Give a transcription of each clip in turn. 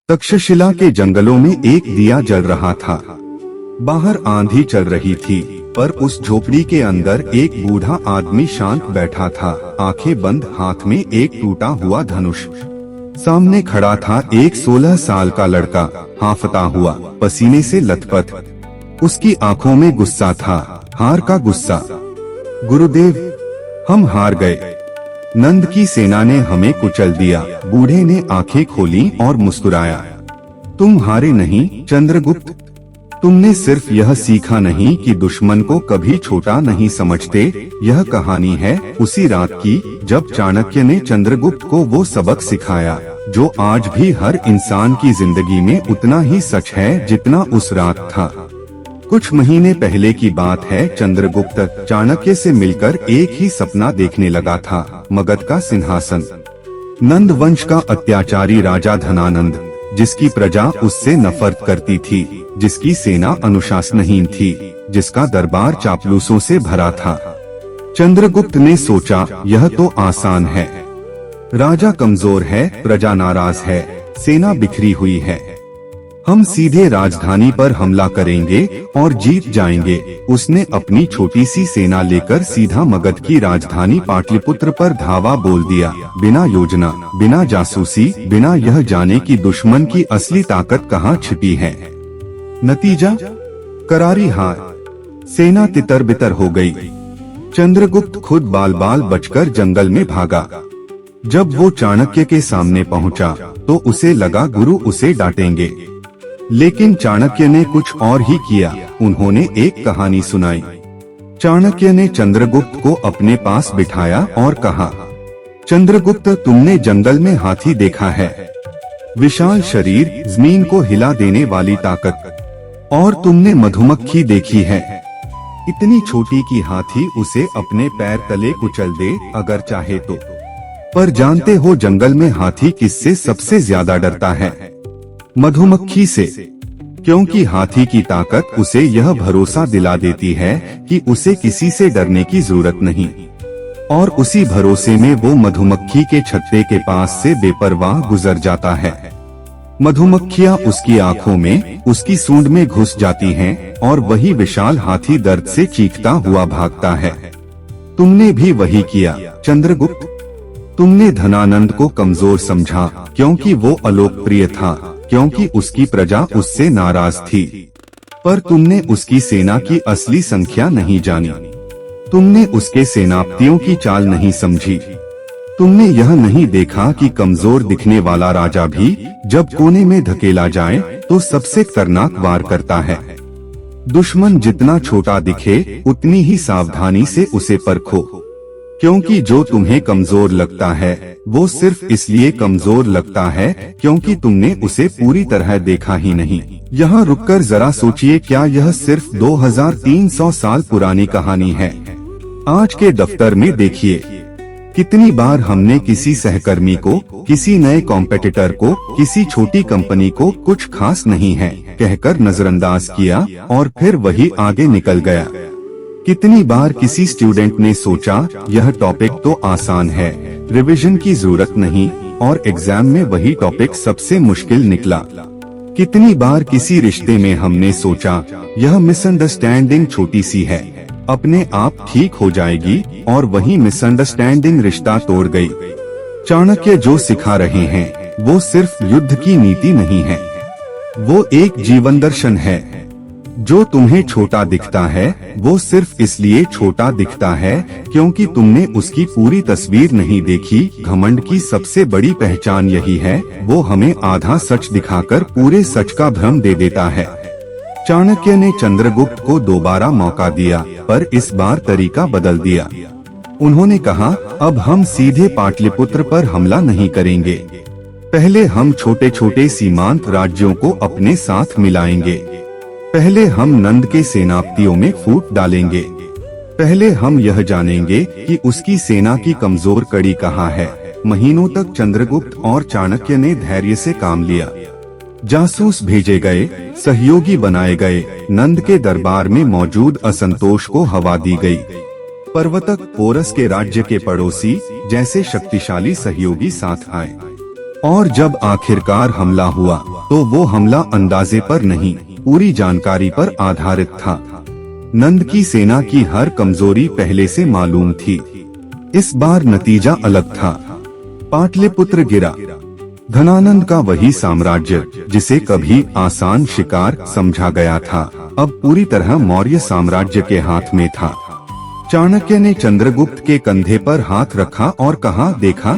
तक्षशिला के जंगलों में एक दिया जल रहा था। बाहर आंधी चल रही थी, पर उस झोपड़ी के अंदर एक बूढ़ा आदमी शांत बैठा था, आंखें बंद, हाथ में एक टूटा हुआ धनुष। सामने खड़ा था एक 16 साल का लड़का, हांफता हुआ, पसीने से लथपथ। उसकी आंखों में गुस्सा था, हार का गुस्सा। गुरुदेव, हम हार गए। नंद की सेना ने हमें कुचल दिया। बूढ़े ने आंखें खोली और मुस्कुराया। तुम हारे नहीं चंद्रगुप्त, तुमने सिर्फ यह सीखा नहीं कि दुश्मन को कभी छोटा नहीं समझते। यह कहानी है उसी रात की जब चाणक्य ने चंद्रगुप्त को वो सबक सिखाया जो आज भी हर इंसान की जिंदगी में उतना ही सच है जितना उस रात था। कुछ महीने पहले की बात है। चंद्रगुप्त चाणक्य से मिलकर एक ही सपना देखने लगा था, मगध का सिंहासन। नंद वंश का अत्याचारी राजा धनानंद, जिसकी प्रजा उससे नफरत करती थी, जिसकी सेना अनुशासनहीन थी, जिसका दरबार चापलूसों से भरा था। चंद्रगुप्त ने सोचा, यह तो आसान है। राजा कमजोर है, प्रजा नाराज है, सेना बिखरी हुई है। हम सीधे राजधानी पर हमला करेंगे और जीत जाएंगे। उसने अपनी छोटी सी सेना लेकर सीधा मगध की राजधानी पाटलिपुत्र पर धावा बोल दिया, बिना योजना, बिना जासूसी, बिना यह जाने कि दुश्मन की असली ताकत कहाँ छिपी है। नतीजा, करारी हार। सेना तितर बितर हो गई। चंद्रगुप्त खुद बाल बाल बचकर जंगल में भागा। जब वो चाणक्य के सामने पहुंचा तो उसे लगा गुरु उसे डांटेंगे, लेकिन चाणक्य ने कुछ और ही किया। उन्होंने एक कहानी सुनाई। चाणक्य ने चंद्रगुप्त को अपने पास बिठाया और कहा, चंद्रगुप्त, तुमने जंगल में हाथी देखा है, विशाल शरीर, जमीन को हिला देने वाली ताकत। और तुमने मधुमक्खी देखी है, इतनी छोटी कि हाथी उसे अपने पैर तले कुचल दे अगर चाहे तो। पर जानते हो जंगल में हाथी किससे सबसे ज्यादा डरता है? मधुमक्खी से, क्योंकि हाथी की ताकत उसे यह भरोसा दिला देती है कि उसे किसी से डरने की जरूरत नहीं, और उसी भरोसे में वो मधुमक्खी के छत्ते के पास से बेपरवाह गुजर जाता है। मधुमक्खियाँ उसकी आंखों में, उसकी सूंड में घुस जाती हैं, और वही विशाल हाथी दर्द से चीखता हुआ भागता है। तुमने भी वही किया चंद्रगुप्त। तुमने धनानंद को कमजोर समझा क्योंकि वो अलोकप्रिय था, क्योंकि उसकी प्रजा उससे नाराज थी। पर तुमने उसकी सेना की असली संख्या नहीं जानी। तुमने उसके सेनापतियों की चाल नहीं समझी। तुमने यह नहीं देखा कि कमजोर दिखने वाला राजा भी जब कोने में धकेला जाए तो सबसे खतरनाक वार करता है। दुश्मन जितना छोटा दिखे उतनी ही सावधानी से उसे परखो, क्योंकि जो तुम्हें कमजोर लगता है वो सिर्फ इसलिए कमजोर लगता है क्योंकि तुमने उसे पूरी तरह देखा ही नहीं। यहाँ रुककर जरा सोचिए, क्या यह सिर्फ 2300 साल पुरानी कहानी है? आज के दफ्तर में देखिए, कितनी बार हमने किसी सहकर्मी को, किसी नए कॉम्पिटिटर को, किसी छोटी कंपनी को कुछ खास नहीं है कहकर नजरअंदाज किया और फिर वही आगे निकल गया। कितनी बार किसी स्टूडेंट ने सोचा यह टॉपिक तो आसान है, रिवीजन की जरूरत नहीं, और एग्जाम में वही टॉपिक सबसे मुश्किल निकला। कितनी बार किसी रिश्ते में हमने सोचा यह मिसअंडरस्टैंडिंग छोटी सी है, अपने आप ठीक हो जाएगी, और वही मिसअंडरस्टैंडिंग रिश्ता तोड़ गई। चाणक्य जो सिखा रहे हैं वो सिर्फ युद्ध की नीति नहीं है, वो एक जीवन दर्शन है। जो तुम्हें छोटा दिखता है वो सिर्फ इसलिए छोटा दिखता है क्योंकि तुमने उसकी पूरी तस्वीर नहीं देखी। घमंड की सबसे बड़ी पहचान यही है, वो हमें आधा सच दिखाकर पूरे सच का भ्रम दे देता है। चाणक्य ने चंद्रगुप्त को दोबारा मौका दिया, पर इस बार तरीका बदल दिया। उन्होंने कहा, अब हम सीधे पाटलिपुत्र पर हमला नहीं करेंगे, पहले हम छोटे छोटे सीमांत राज्यों को अपने साथ मिलाएंगे। पहले हम नंद के सेनापतियों में फूट डालेंगे। पहले हम यह जानेंगे कि उसकी सेना की कमजोर कड़ी कहाँ है। महीनों तक चंद्रगुप्त और चाणक्य ने धैर्य से काम लिया। जासूस भेजे गए, सहयोगी बनाए गए, नंद के दरबार में मौजूद असंतोष को हवा दी गई। पर्वतक, पोरस के राज्य के पड़ोसी जैसे शक्तिशाली सहयोगी साथ आए, और जब आखिरकार हमला हुआ तो वो हमला अंदाजे पर नहीं, पूरी जानकारी पर आधारित था। नंद की सेना की हर कमजोरी पहले से मालूम थी। इस बार नतीजा अलग था। पाटलिपुत्र गिरा। धनानंद का वही साम्राज्य जिसे कभी आसान शिकार समझा गया था, अब पूरी तरह मौर्य साम्राज्य के हाथ में था। चाणक्य ने चंद्रगुप्त के कंधे पर हाथ रखा और कहा, देखा,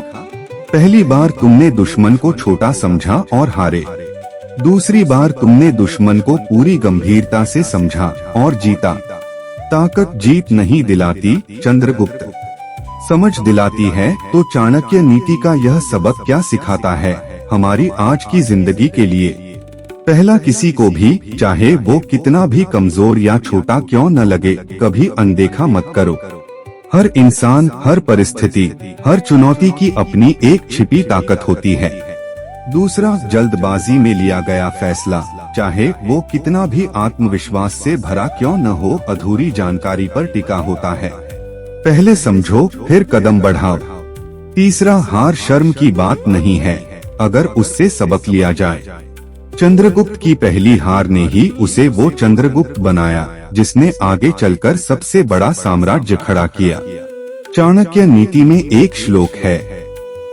पहली बार तुमने दुश्मन को छोटा समझा और हारे। दूसरी बार तुमने दुश्मन को पूरी गंभीरता से समझा और जीता। ताकत जीत नहीं दिलाती, चंद्रगुप्त समझ दिलाती है। तो चाणक्य नीति का यह सबक क्या सिखाता है हमारी आज की जिंदगी के लिए? पहला, किसी को भी, चाहे वो कितना भी कमजोर या छोटा क्यों न लगे, कभी अनदेखा मत करो। हर इंसान, हर परिस्थिति, हर चुनौती की अपनी एक छिपी ताकत होती है। दूसरा, जल्दबाजी में लिया गया फैसला, चाहे वो कितना भी आत्मविश्वास से भरा क्यों न हो, अधूरी जानकारी पर टिका होता है। पहले समझो, फिर कदम बढ़ाओ। तीसरा, हार शर्म की बात नहीं है, अगर उससे सबक लिया जाए। चंद्रगुप्त की पहली हार ने ही उसे वो चंद्रगुप्त बनाया जिसने आगे चलकर सबसे बड़ा साम्राज्य खड़ा किया। चाणक्य नीति में एक श्लोक है,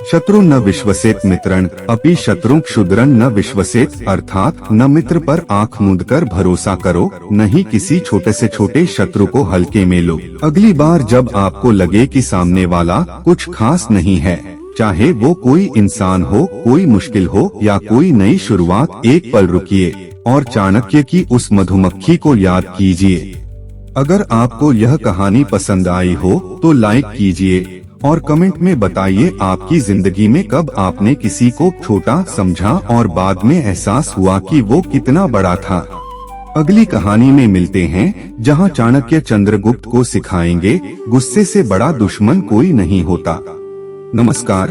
शत्रु न विश्वसेत मित्रन अपि शत्रु क्षुद्रन न विश्वसेत, अर्थात न मित्र पर आंख मूंदकर भरोसा करो, न ही किसी छोटे से छोटे शत्रु को हल्के में लो। अगली बार जब आपको लगे कि सामने वाला कुछ खास नहीं है, चाहे वो कोई इंसान हो, कोई मुश्किल हो या कोई नई शुरुआत, एक पल रुकिए और चाणक्य की उस मधुमक्खी को याद कीजिए। अगर आपको यह कहानी पसंद आई हो तो लाइक कीजिए और कमेंट में बताइए आपकी जिंदगी में कब आपने किसी को छोटा समझा और बाद में एहसास हुआ कि वो कितना बड़ा था। अगली कहानी में मिलते हैं जहां चाणक्य चंद्रगुप्त को सिखाएंगे, गुस्से से बड़ा दुश्मन कोई नहीं होता। नमस्कार।